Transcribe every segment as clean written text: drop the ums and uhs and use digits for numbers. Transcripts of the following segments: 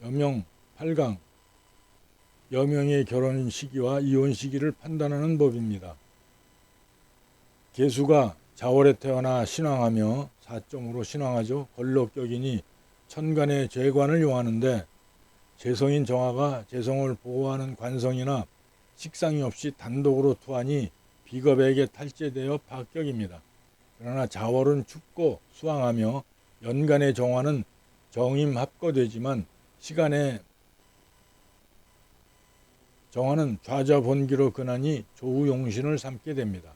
여명 8강 여명의 결혼 시기와 이혼 시기를 판단하는 법입니다. 계수가 자월에 태어나 신왕하며 사점으로 신왕하죠. 걸럭격이니 천간의 재관을 용하는데 재성인 정화가 재성을 보호하는 관성이나 식상이 없이 단독으로 투하니 비겁에게 탈제되어 박격입니다. 그러나 자월은 춥고 수왕하며 연간의 정화는 정임합거되지만 시간의 정화는 좌좌번기로 근하니 조우용신을 삼게 됩니다.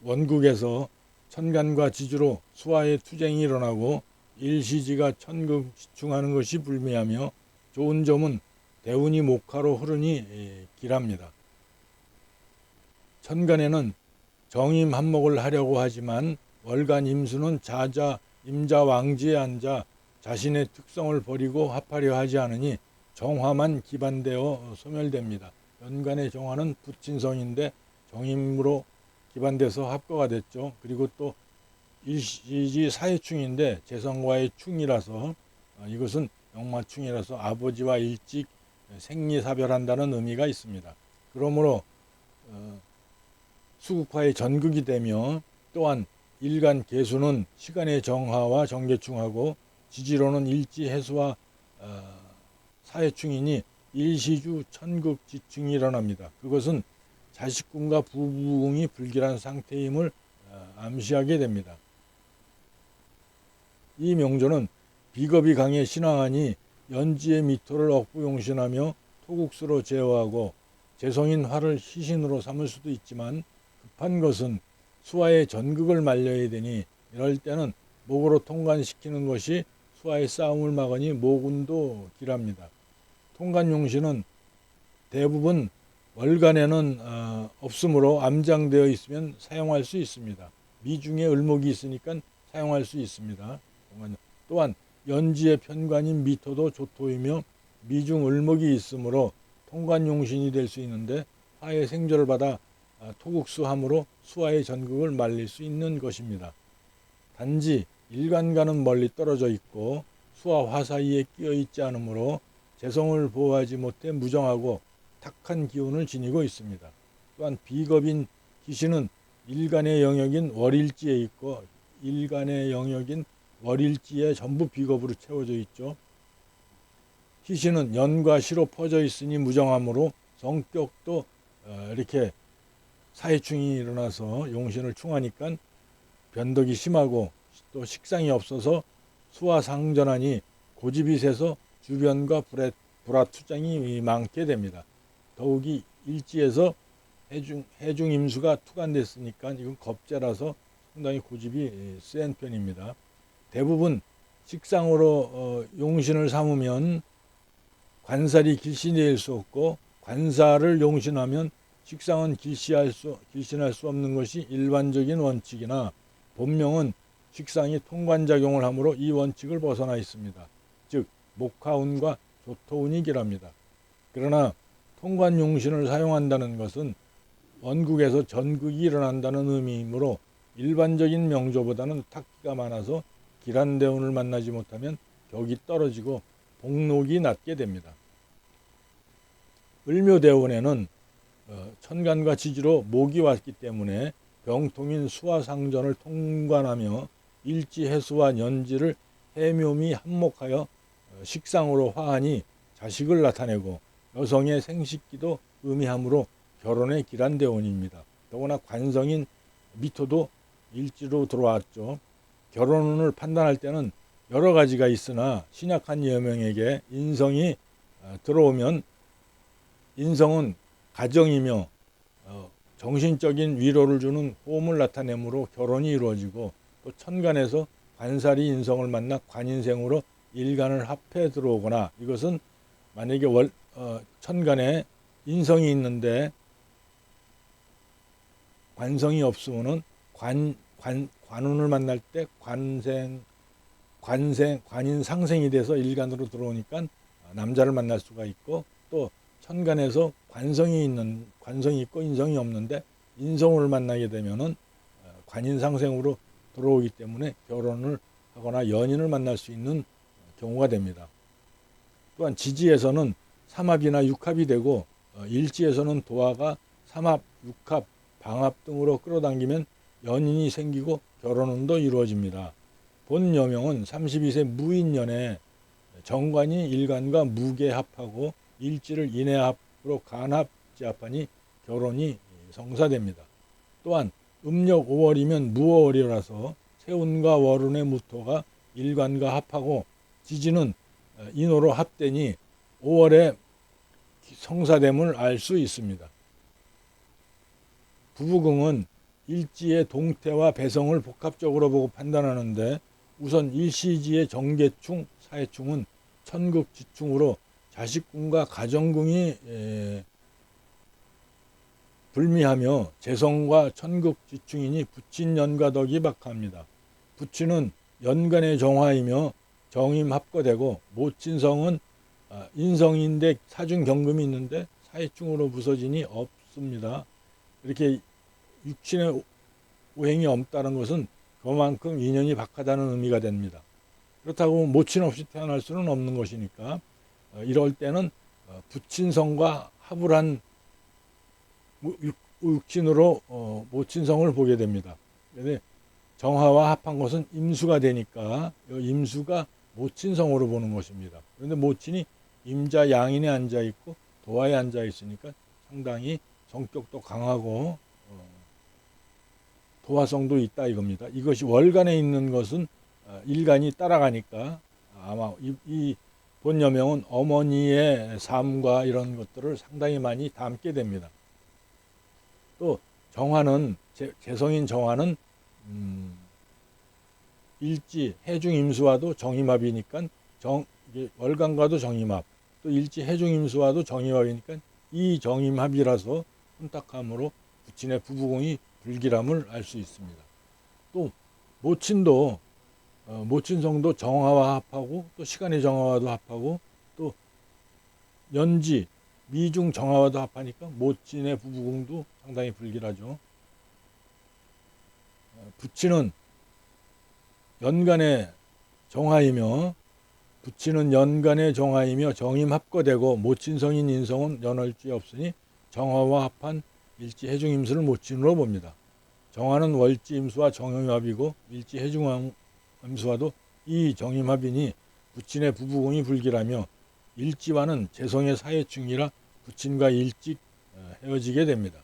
원국에서 천간과 지주로 수화의 투쟁이 일어나고 일시지가 천극지충하는 것이 불미하며 좋은 점은 대운이 목화로 흐르니 길합니다. 천간에는 정임 한목을 하려고 하지만 월간 임수는 자자 임자왕지에 앉아 자신의 특성을 버리고 합하려 하지 않으니 정화만 기반되어 소멸됩니다. 연간의 정화는 부친성인데 정임으로 기반돼서 합거가 됐죠. 그리고 또 일시지 사해충인데 재성과의 충이라서 이것은 역마충이라서 아버지와 일찍 생리사별한다는 의미가 있습니다. 그러므로 수국화의 전극이 되며 또한 일간 계수는 시간의 정화와 정계충하고 지지로는 일지해수와 사해충이니 일시주 천극지충이 일어납니다. 그것은 자식궁과 부부궁이 불길한 상태임을 암시하게 됩니다. 이 명조는 비겁이 강해 신왕하니 연지의 미토를 억부용신하며 토국수로 제어하고 재성인 화를 희신으로 삼을 수도 있지만 급한 것은 수화의 전극을 말려야 되니 이럴 때는 목으로 통관시키는 것이 수화의 싸움을 막으니 목운도 길합니다. 통관용신은 대부분 월간에는 없으므로 암장되어 있으면 사용할 수 있습니다. 미중에 을목이 있으니까 사용할 수 있습니다. 또한 연지의 편관인 미토도 조토이며 미중 을목이 있으므로 통관용신이 될 수 있는데 화의 생조를 받아 토국수함으로 수화의 전극을 말릴 수 있는 것입니다. 단지 일간과는 멀리 떨어져 있고 수와 화 사이에 끼어 있지 않으므로 재성을 보호하지 못해 무정하고 탁한 기운을 지니고 있습니다. 또한 비겁인 기신은 일간의 영역인 월일지에 있고 일간의 영역인 월일지에 전부 비겁으로 채워져 있죠. 희신은 연과 시로 퍼져 있으니 무정하므로 성격도 이렇게 사해충이 일어나서 용신을 충하니까 변덕이 심하고 또 식상이 없어서 수화상전하니 고집이 세서 주변과 불화투쟁이 많게 됩니다. 더욱이 일지에서 해중 임수가 투간됐으니까 이건 겁재라서 상당히 고집이 센 편입니다. 대부분 식상으로 용신을 삼으면 관살이 길신될 수 없고 관살을 용신하면 식상은 길신할 수 없는 것이 일반적인 원칙이나 본명은 식상이 통관작용을 하므로 이 원칙을 벗어나 있습니다. 즉 목화운과 조토운이 길합니다. 그러나 통관용신을 사용한다는 것은 원국에서 전극이 일어난다는 의미이므로 일반적인 명조보다는 탁기가 많아서 길한 대운을 만나지 못하면 격이 떨어지고 복록이 낮게 됩니다. 을묘대운에는 천간과 지지로 목이 왔기 때문에 병통인 수화상전을 통관하며 일지해수와 연지를 해묘미 한목하여 식상으로 화하니 자식을 나타내고 여성의 생식기도 의미하므로 결혼의 길한 대운입니다. 더구나 관성인 미토도 일지로 들어왔죠. 결혼운을 판단할 때는 여러 가지가 있으나 신약한 여명에게 인성이 들어오면 인성은 가정이며 정신적인 위로를 주는 호음을 나타내므로 결혼이 이루어지고 또 천간에서 관살이 인성을 만나 관인생으로 일간을 합해 들어오거나 이것은 만약에 천간에 인성이 있는데 관성이 없으면은 관운을 만날 때 관인 상생이 돼서 일간으로 들어오니까 남자를 만날 수가 있고 또 천간에서 관성이 있고 인성이 없는데 인성을 만나게 되면은 관인 상생으로 들어오기 때문에 결혼을 하거나 연인을 만날 수 있는 경우가 됩니다. 또한 지지에서는 삼합이나 육합이 되고 일지에서는 도화가 삼합, 육합, 방합 등으로 끌어당기면 연인이 생기고 결혼운도 이루어집니다. 본 여명은 32세 무인년에 정관이 일간과 무계합하고 일지를 인해합으로 간합지합하니 결혼이 성사됩니다. 또한 음력 5월이면 무월이라서 세운과 월운의 무토가 일간과 합하고 지지는 인호로 합되니 5월에 성사됨을 알 수 있습니다. 부부궁은 일지의 동태와 배성을 복합적으로 보고 판단하는데 우선 일시지의 정계충, 사해충은 천극지충으로 자식궁과 가정궁이 불미하며 재성과 천극지충이니 부친연과 덕이 박합니다. 부친은 연간의 정화이며 정임합거되고 모친성은 인성인데 사중경금이 있는데 사해충으로 부서지니 없습니다. 이렇게 육신의 오행이 없다는 것은 그만큼 인연이 박하다는 의미가 됩니다. 그렇다고 모친 없이 태어날 수는 없는 것이니까 이럴 때는 부친성과 합을 한 육친으로 모친성을 보게 됩니다. 그런데 정화와 합한 것은 임수가 되니까 임수가 모친성으로 보는 것입니다. 그런데 모친이 임자 양인에 앉아 있고 도화에 앉아 있으니까 상당히 성격도 강하고 도화성도 있다 이겁니다. 이것이 월간에 있는 것은 일간이 따라가니까 아마 이 본여명은 어머니의 삶과 이런 것들을 상당히 많이 담게 됩니다. 또 정화는 재성인 정화는 일지 해중임수와도 정임합이니까 월간과도 정임합, 또 일지 해중임수와도 정임합이니까 이 정임합이라서 혼탁함으로 부친의 부부궁이 불길함을 알 수 있습니다. 또 모친도 모친성도 정화와 합하고 또 시간의 정화와도 합하고 또 연지 미중 정화와도 합하니까 모친의 부부궁도 상당히 불길하죠. 부친은 연간의 정화이며 부친은 연간의 정화이며 정임합거되고 모친성인 인성은 연월주에 없으니 정화와 합한 일지 해중임수를 모친으로 봅니다. 정화는 월지 임수와 정임합이고 일지 해중임수와도 이 정임합이니 부친의 부부궁이 불길하며 일지와는 재성의 사해충이라 부친과 일찍 헤어지게 됩니다.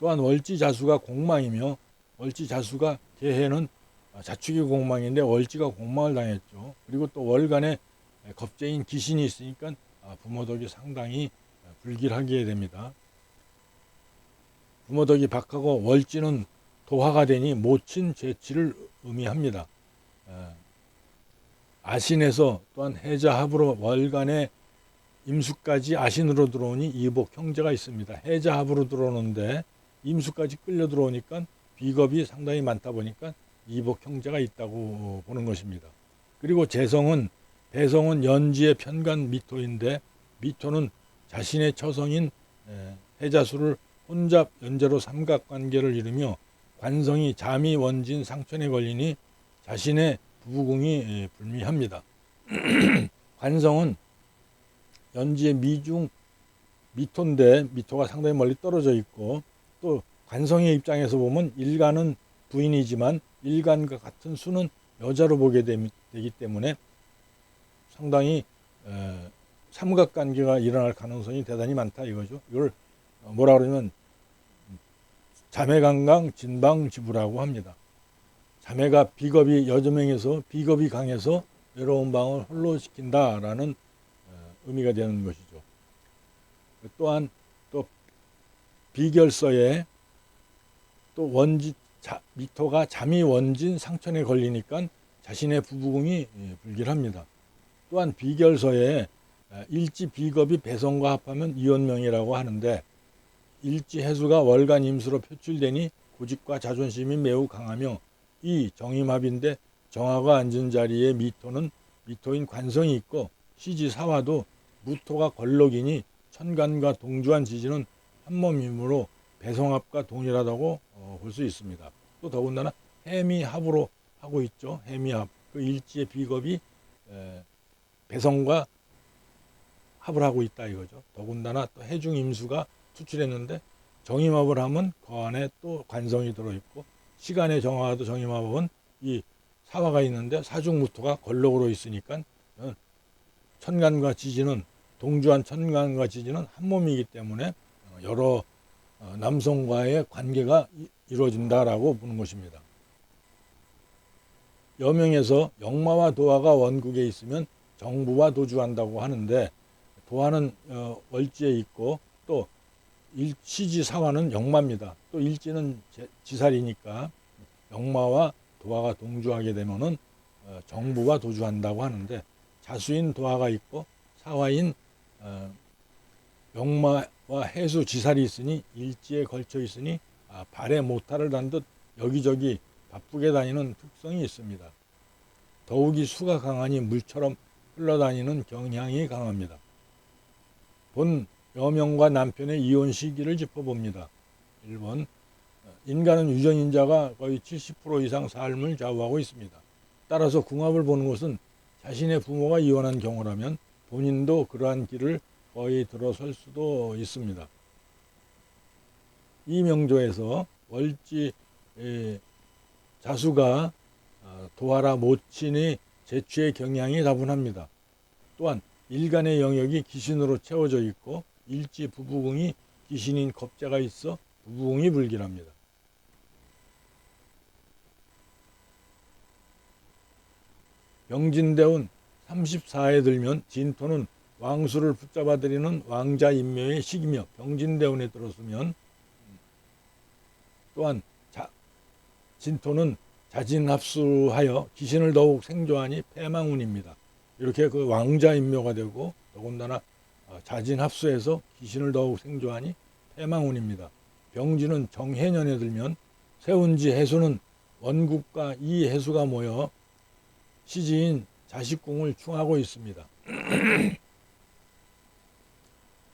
또한 월지 자수가 공망이며 월지 자수가 개해는 자축이 공망인데 월지가 공망을 당했죠. 그리고 또 월간에 겁재인 기신이 있으니까 부모덕이 상당히 불길하게 됩니다. 부모덕이 박하고 월지는 도화가 되니 모친 죄치를 의미합니다. 아신에서 또한 해자합으로 월간에 임수까지 아신으로 들어오니 이복 형제가 있습니다. 해자합으로 들어오는데 임수까지 끌려 들어오니까 비겁이 상당히 많다 보니까 이복 형제가 있다고 보는 것입니다. 그리고 재성은 배성은 연지의 편간 미토인데 미토는 자신의 처성인 해자수를 혼잡 연재로 삼각관계를 이루며 관성이 잠이 원진 상천에 걸리니 자신의 부부궁이 불미합니다. 관성은 연지의 미중 미토인데 미토가 상당히 멀리 떨어져 있고 또 관성의 입장에서 보면 일간은 부인이지만 일간과 같은 수는 여자로 보게 되기 때문에 상당히 삼각관계가 일어날 가능성이 대단히 많다 이거죠. 이걸 뭐라 그러면 자매강강 진방지부라고 합니다. 자매가 비겁이 여자명에서 비겁이 강해서 외로운 방을 홀로 시킨다라는 의미가 되는 것이죠. 또한 또 비결서에 또 원지 미토가 잠이 원진 상천에 걸리니까 자신의 부부궁이 불길합니다. 또한 비결서에 일지 비겁이 배성과 합하면 이혼명이라고 하는데 일지 해수가 월간 임수로 표출되니 고집과 자존심이 매우 강하며 이 정임합인데 정화가 앉은 자리에 미토는 미토인 관성이 있고 시지사화도 무토가 걸럭이니 천간과 동주한 지지는 한몸이므로 배성합과 동일하다고 볼 수 있습니다. 또 더군다나 해미합으로 하고 있죠. 해미합 그 일지의 비겁이 배성과 합을 하고 있다 이거죠. 더군다나 또 해중 임수가 투출했는데 정임합을 하면 그 안에 또 관성이 들어있고 시간의 정화도 정임합은 이 사화가 있는데 사중무토가 걸록으로 있으니까 천간과 지지는 동주한 천간과 지지는 한 몸이기 때문에 여러 남성과의 관계가 이루어진다라고 보는 것입니다. 여명에서 역마와 도화가 원국에 있으면 정부와 도주한다고 하는데 도화는 월지에 있고 또 시지 사화는 역마입니다. 또 일지는 지살이니까 역마와 도화가 동주하게 되면은 정부와 도주한다고 하는데 자수인 도화가 있고 사화인 역마와 해수 지살이 있으니 일지에 걸쳐 있으니 발에 모타를 단 듯 여기저기 바쁘게 다니는 특성이 있습니다. 더욱이 수가 강하니 물처럼 흘러다니는 경향이 강합니다. 본 여명과 남편의 이혼 시기를 짚어봅니다. 1번 인간은 유전인자가 거의 70% 이상 삶을 좌우하고 있습니다. 따라서 궁합을 보는 것은 자신의 부모가 이혼한 경우라면 본인도 그러한 길을 거의 들어설 수도 있습니다. 이 명조에서 월지 자수가 도화라 모친의 재취의 경향이 다분합니다. 또한 일간의 영역이 기신으로 채워져 있고 일지 부부궁이 기신인 겁재가 있어 부부궁이 불길합니다. 병진대운 34에 들면 진토는 왕수를 붙잡아들이는 왕자 인묘의 시기며 병진대운에 들었으면 또한 진토는 자진합수하여 기신을 더욱 생조하니 패망운입니다. 이렇게 그 왕자 인묘가 되고 더군다나 자진합수해서 기신을 더욱 생조하니 패망운입니다. 병진은 정해년에 들면 세운지 해수는 원국과 이 해수가 모여 시지인 자식궁을 충하고 있습니다.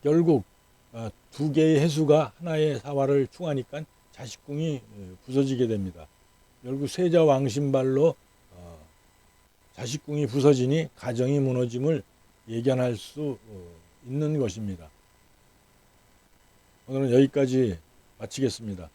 결국 두 개의 해수가 하나의 사화를 충하니까 자식궁이 부서지게 됩니다. 결국 세자 왕신발로 자식궁이 부서지니 가정이 무너짐을 예견할 수 있는 것입니다. 오늘은 여기까지 마치겠습니다.